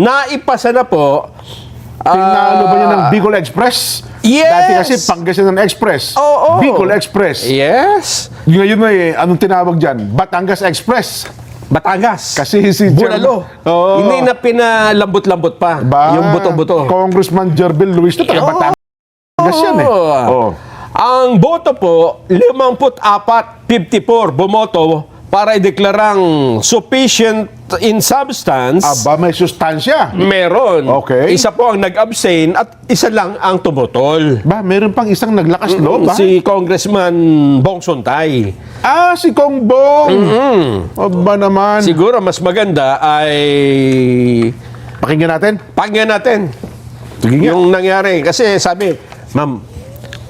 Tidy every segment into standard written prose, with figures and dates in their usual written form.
naipasa na po. Pinalo ba niya ng Bicol Express? Yes! Dati kasi Pangasinan Express. Oo. Bicol Express. Yes. Ngayon anong tinawag dyan? Batangas Express. Batangas. Kasi si Bulalo. Oo. Hindi na pinalambot-lambot pa. Yung buto-buto. Congressman Jerbil Luis to, taga Batangas yan eh. Oo. Ang boto po, 54, 54 bumoto para ideklarang sufficient in substance. Aba, may sustansya. Meron. Okay. Isa po ang nag-abstain at isa lang ang tumutol. Ba, meron pang isang naglakas loob ba? Si Congressman Bong Sontay. Si Kong Bong. Aba naman. Siguro mas maganda ay Pakinggan natin. pakinggan natin Sige nga. yung nangyari. Kasi sabi, ma'am,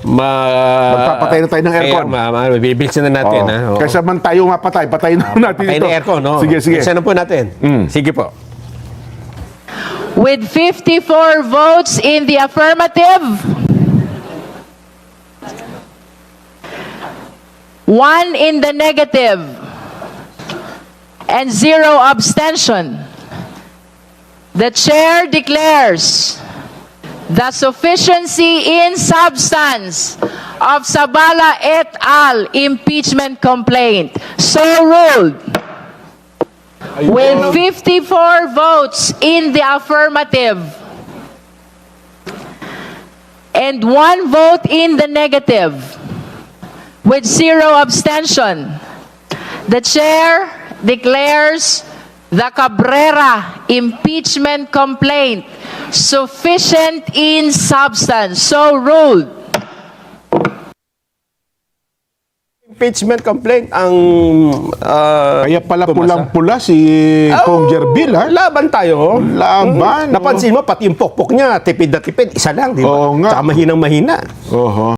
Magpapatay na tayo ng aircon. Bibilisan na natin. Oo. Kaysa man tayo mapatay, patayin na natin Patay ito. na aircon, no? Sige, sige. Bilisan na po natin. Sige po. With 54 votes in the affirmative, 1 in the negative, and 0 abstention, the chair declares the sufficiency in substance of Sabala et al. Impeachment complaint. So ruled. With 54 votes in the affirmative and 1 vote in the negative with 0 abstention, the chair declares the Cabrera impeachment complaint sufficient in substance. So ruled. Impeachment complaint ang Kaya pala pumasa. pulang-pula si Kong Jerbil, ha? Laban tayo. Laban, Napansin mo, pati yung pokpok niya, tipid na tipid, isa lang, di ba? Oo nga. Tsaka mahinang-mahina. Oho.